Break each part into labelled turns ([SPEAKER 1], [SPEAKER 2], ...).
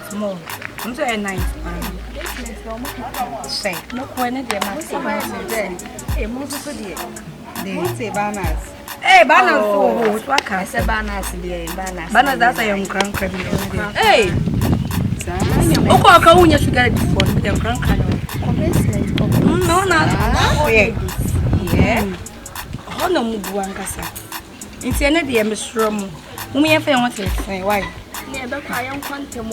[SPEAKER 1] Small. I'm so nice. Say, no point there, my say, most of the they say banners. Hey, banners, what can I say banners? Banners, that's a young crank. Hey, oh, how you should get it for the crank? No, oh, yeah. Oh, no, Mubuankasa. It's any dear Miss Romo. Whom you want to say, why? Never I am quantum.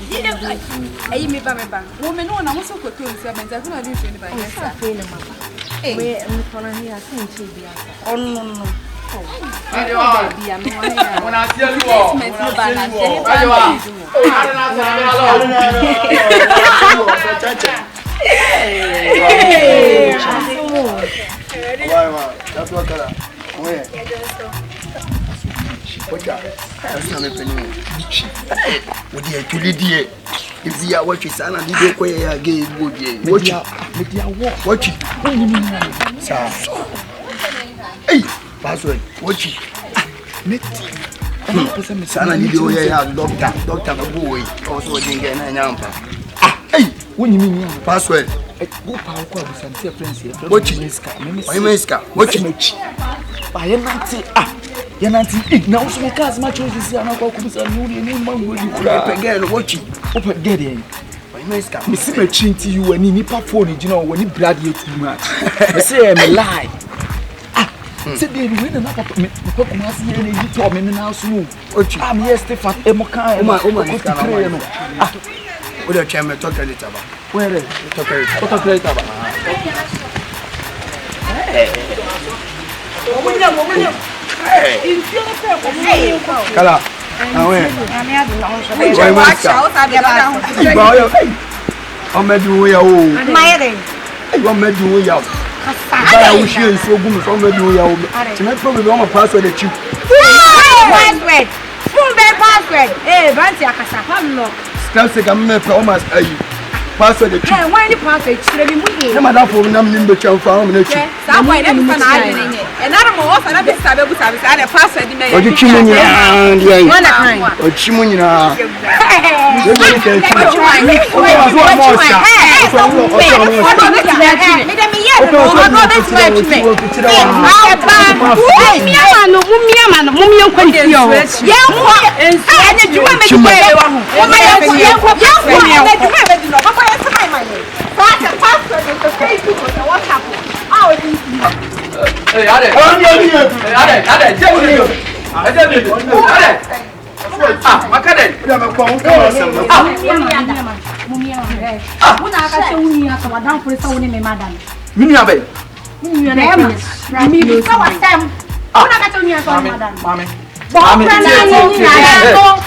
[SPEAKER 1] Hey, me, Baba. Woman, no one wants to put 2 7. I don't do anything by yourself. Hey, I'm going to hear something. Oh, no. When I tell you all, that's what that's not a penny. Would you actually dear? If you are watching Sana, you don't quay again. Would you watch it? Hey, password, watch it. Sana, you do a doctor, boy, also again, and yampa. Hey, what do you mean? Password. Go power with some friends here. Watch it, watch it. I am not. Yananti now so cars much as you are not going to again. Watch it. Open get in. Miss me chinty you and nipa phone, you know, when you brag you too much. I say I'm a lie. Say they win another you told me now soon. I'm here, Stefan Emoka. What a chairman talk a little about. Where is talk later about? Hey, Kala. Pastor the chief. Why the pastor? The mother for them in the child from the chief. Somewhere never can I in it. And I don't know what I have to service. I had a pastor in the Chimuna. Or Chimuna.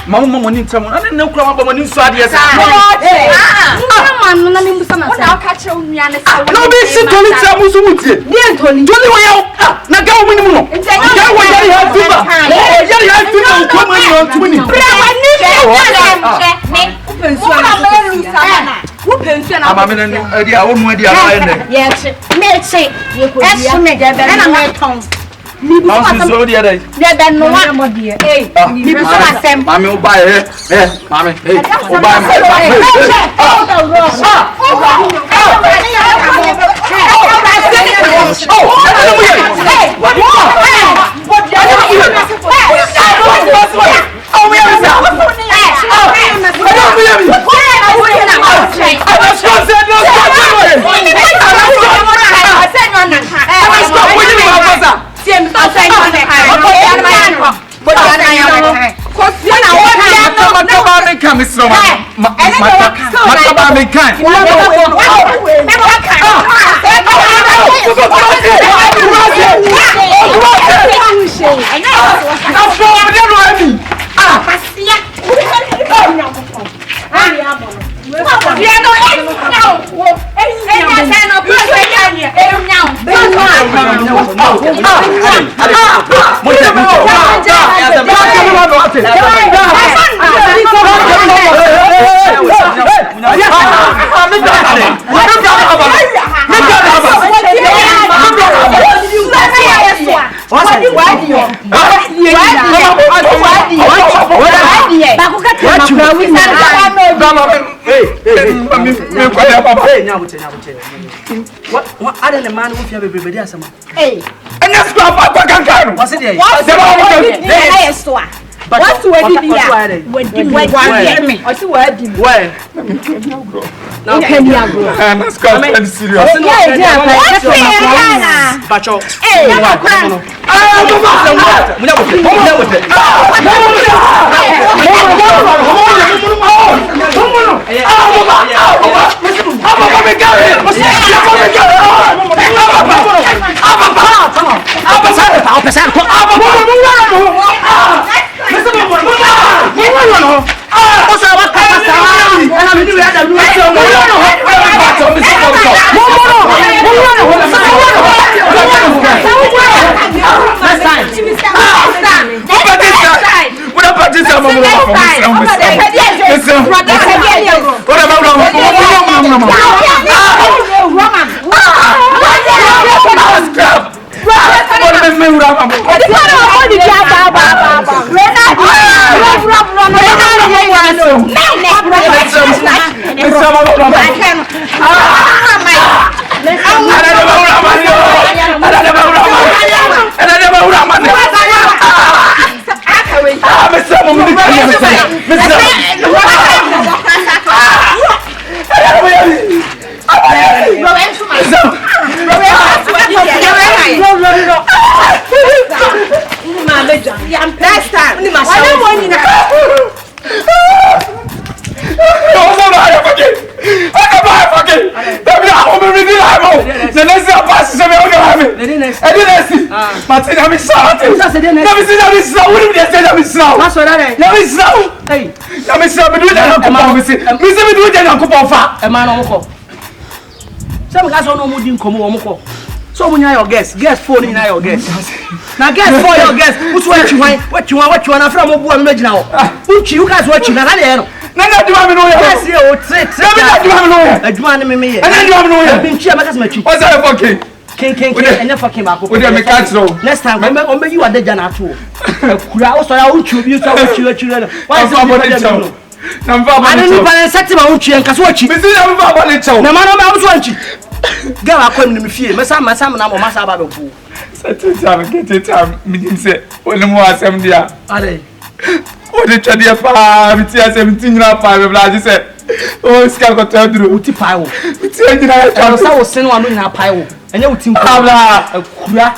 [SPEAKER 1] Mama money someone I didn't know crowd money so yes. Man no nimbu sama say. Una ka che onua ne say. No be sit toli tsa musu mutie. Dey toli. Toli wo yaw. Na ga wo nimu no. Ya wo yari ha tuba. Yari ha tuba ko ma no tuni. Bra wa ni me. Pensu na me sama. Wo pensu na. Ama me no adi a wo mu adi a aye ne. Ye che. Me che. Ye ko dia. Esu me de be na me ton. Mami so dia dai. Dia ben no wa mo dia. Eh, mi bu so asem. Mami o ba mami. O ba me.
[SPEAKER 2] What other than man with your baby?
[SPEAKER 1] Hey, and that's what I can.
[SPEAKER 2] What's it?
[SPEAKER 3] What's the wedding? Wedding. What's the wedding?
[SPEAKER 2] Where?
[SPEAKER 3] Now can you go?
[SPEAKER 1] I'm not going serious.
[SPEAKER 2] Bacho.
[SPEAKER 3] Hey, next time.
[SPEAKER 2] So when you your guest phone in your guest. Now guest for your guest. What you want? I'm from Obu and now. You guys watching? Now
[SPEAKER 1] Nana do have no
[SPEAKER 2] yes, you trick.
[SPEAKER 1] Nana do have no.
[SPEAKER 2] A man me.
[SPEAKER 1] And then you have no.
[SPEAKER 2] Been chair makas me.
[SPEAKER 1] What's that fucking?
[SPEAKER 2] King and never came back.
[SPEAKER 1] With your catch roll.
[SPEAKER 2] Next time remember you are the jana too. Kura so I won't you so what you why is it
[SPEAKER 1] Number
[SPEAKER 2] I don't even set him out and cause watch.
[SPEAKER 1] Miss Number
[SPEAKER 2] no man I was watching. Girl I couldn't me fear. Massa na massa baba fu.
[SPEAKER 1] Set it time get it time meeting say when mo asem dia.
[SPEAKER 2] Are
[SPEAKER 1] o de twade pa mi ti asem ti nyina pa be bla ji say o ska ko to duro
[SPEAKER 2] uti pa wo.
[SPEAKER 1] Mi ti nyina ya
[SPEAKER 2] ka so wo sen wa no nyina pa wo. Enye uti mpa
[SPEAKER 1] abla
[SPEAKER 2] akura.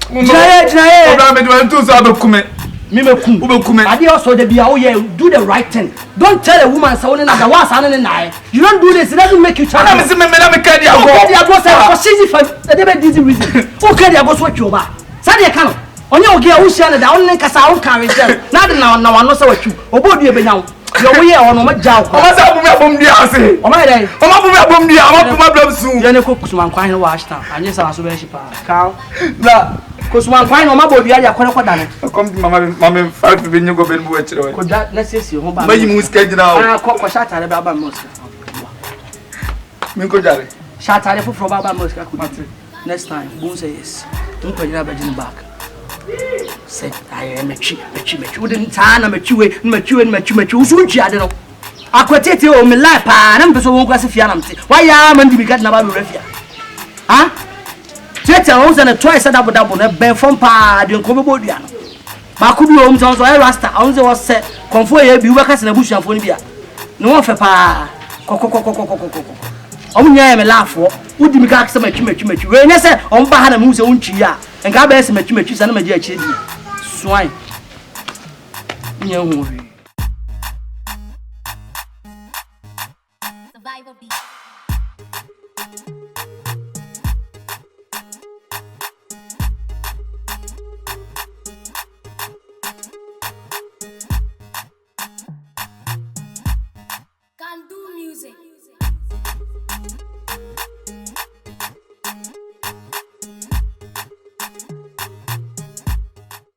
[SPEAKER 1] Jinaye obra me do ntu so abekume.
[SPEAKER 2] Me mekum.
[SPEAKER 1] Ubekume.
[SPEAKER 2] Ade also de bia wo ye do the right thing. Don't tell a woman say one na da wa sa na na. You don't do this, it doesn't make you child.
[SPEAKER 1] Na me se me na me ka dia go.
[SPEAKER 2] Dia go say for easy for the be this reason. Okay dia go so twa ba. Sa de ka no. Onye oge a wo hia na da onne kasa wo kan reason. Na de na wa no say watwu. Obodu e be nya wo. Yo wo ye ono ma jaw ko.
[SPEAKER 1] O ma sa bu me abom dia ase.
[SPEAKER 2] O ma dey.
[SPEAKER 1] O ma bu me abom dia, o ma bu ma blam su.
[SPEAKER 2] Ye ne ko kusuma nkwan ne wa ashta. Anye sa so be shi pa. Ka. Na kusuma nkwan no ma bo bia ya kwere kwada ne.
[SPEAKER 1] Come to mama fight be nyego be nbu akire we.
[SPEAKER 2] Ko da let's say ho ba.
[SPEAKER 1] Mayi mu ska gina o.
[SPEAKER 2] Ah ko shata le ba ba mo ska.
[SPEAKER 1] Min ko jare.
[SPEAKER 2] Shata le foforo ba ba mo ska ko. Next time, won't say yes. Don't put your back back. Say I am a cheap. Wouldn't turn a mature. Soon she had no. I quit it on my lap, and I'm so won't classify. Why am I be getting about refia? Huh? Tete owns and twice at double ben from pa, don't come about Diana. Makudu homes on so I rasta, on the was set, confoy be workers in a bush and phonebia. No one for pa. Only I am a laugh for. Would you got some match? When I said on Bahana moves own chia and got best match and a swine.